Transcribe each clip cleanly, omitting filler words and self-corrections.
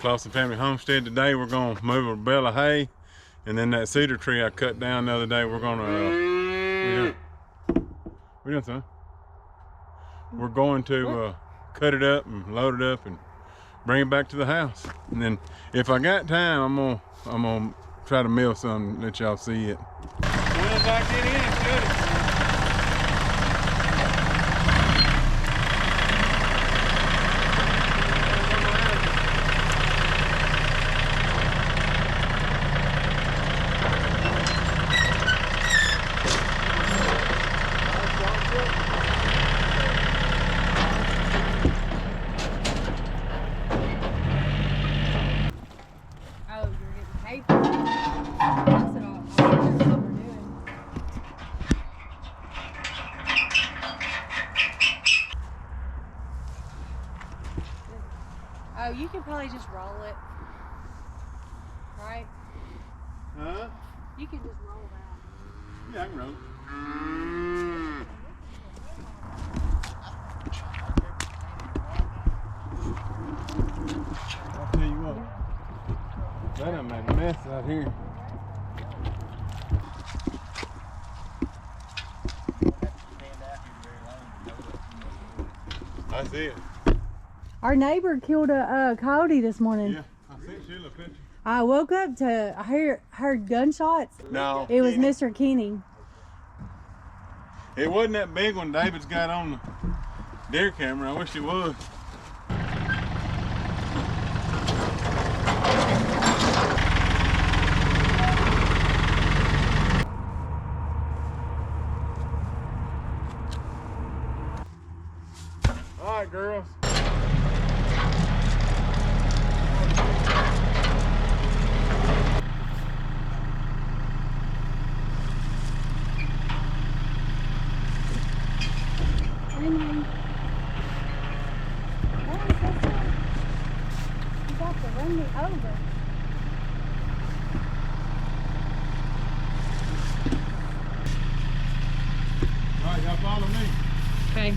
Clausen Family Homestead. Today we're gonna move a bale of hay, and then that cedar tree I cut down the other day, we're gonna, what you doing, son? We're going to cut it up and load it up and bring it back to the house. And then if I got time, I'm gonna try to mill some, let y'all see it. As soon as I get in, cut it. Oh, you can probably just roll it, right? Huh? You can just roll it out. Yeah, I can roll it. I'll tell you what, that done made a mess out here. I see it. Our neighbor killed a coyote this morning. Yeah, I sent Sheila a picture. I woke up to heard gunshots. No. It was Mr. Kenny. It wasn't that big one David's got on the deer camera. I wish it was. All right, girls. Run me over. All right, y'all follow me. Okay.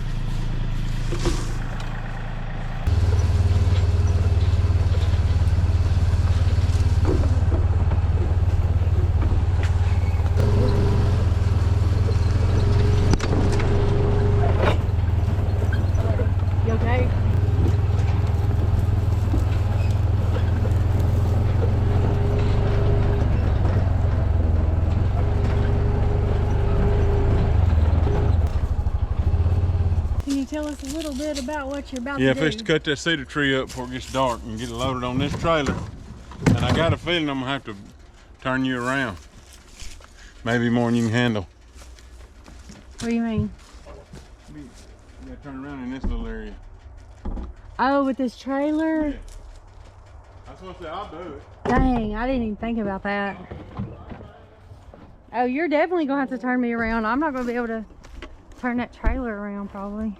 You okay? Tell us a little bit about what you're about to do. Yeah, first to cut that cedar tree up before it gets dark and get it loaded on this trailer. And I got a feeling I'm gonna have to turn you around. Maybe more than you can handle. What do you mean? You gotta turn around in this little area. Oh, with this trailer? Yeah. I was supposed to say, I'll do it. Dang, I didn't even think about that. Oh, you're definitely gonna have to turn me around. I'm not gonna be able to turn that trailer around probably.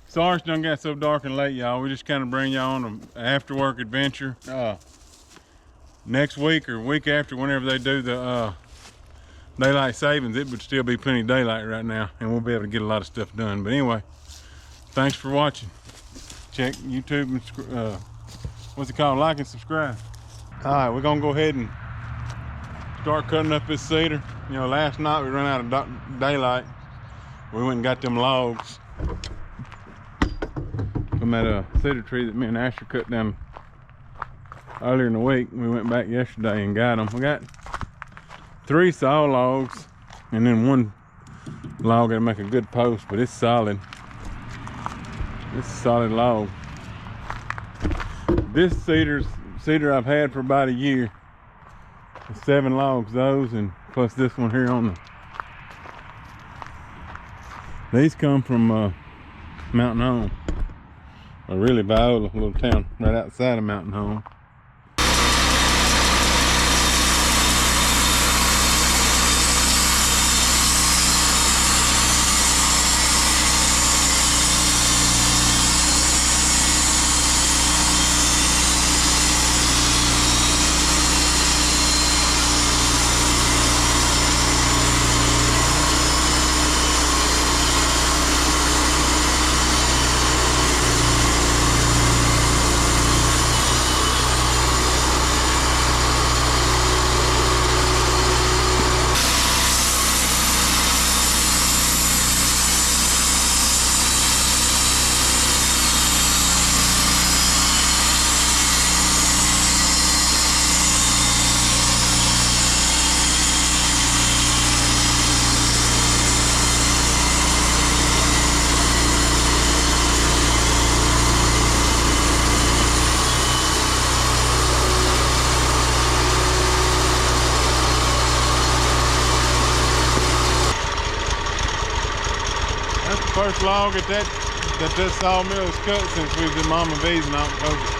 Sorry it's done got so dark and late, y'all. We just kind of bring y'all on an after work adventure. Next week or week after, whenever they do the daylight savings, it would still be plenty of daylight right now, and we'll be able to get a lot of stuff done. But anyway, thanks for watching. Check YouTube and what's it called? Like and subscribe. All right, we're gonna go ahead and start cutting up this cedar. You know, last night we ran out of daylight. We went and got them logs from that cedar tree that me and Asher cut down earlier in the week. We went back yesterday and got them. We got 3 saw logs and then 1 log that'll make a good post, but it's solid. It's a solid log. This cedar I've had for about a year. 7 logs, those, and plus this one here on These come from Mountain Home, or really Viola, a little town right outside of Mountain Home. First log that sawmill is cut since we was in Mama V's in October.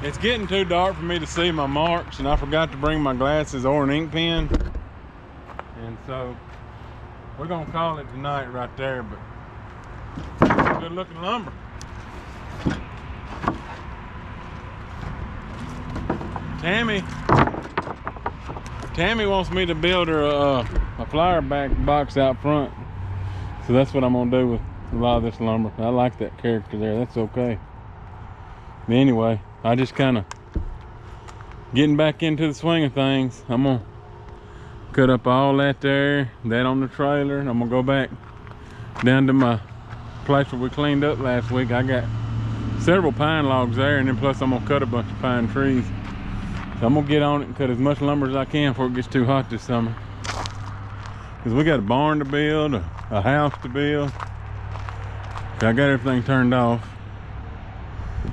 It's getting too dark for me to see my marks, and I forgot to bring my glasses or an ink pen. And so we're gonna call it tonight right there, but good looking lumber. Tammy wants me to build her a flower back box out front. So that's what I'm gonna do with a lot of this lumber. I like that character there, that's okay. But anyway, I just kind of getting back into the swing of things. I'm gonna cut up all that there, that on the trailer, and I'm gonna go back down to my place where we cleaned up last week. I got several pine logs there, and then plus I'm gonna cut a bunch of pine trees. So I'm gonna get on it and cut as much lumber as I can before it gets too hot this summer. Cause we got a barn to build, a house to build. I got everything turned off.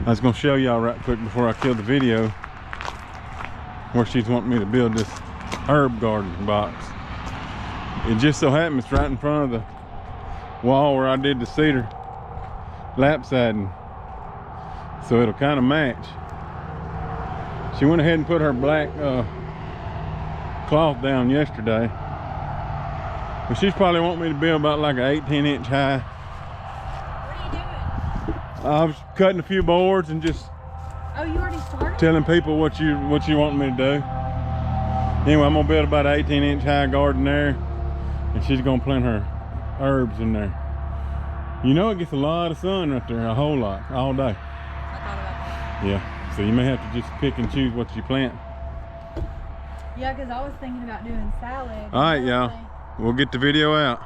I was gonna show y'all right quick before I kill the video where she's wanting me to build this herb garden box. It just so happens it's right in front of the wall where I did the cedar lap siding, so it'll kind of match. She went ahead and put her black cloth down yesterday, but she's probably wanting me to build about like an 18-inch high. What are you doing? I was cutting a few boards and just You already started? telling people what you want me to do. Anyway, I'm gonna build about an 18-inch high garden there, and she's gonna plant her herbs in there. You know, it gets a lot of sun right there, a whole lot, all day. I thought about that. Yeah, so you may have to just pick and choose what you plant. Yeah, because I was thinking about doing salad. All right, y'all, we'll get the video out.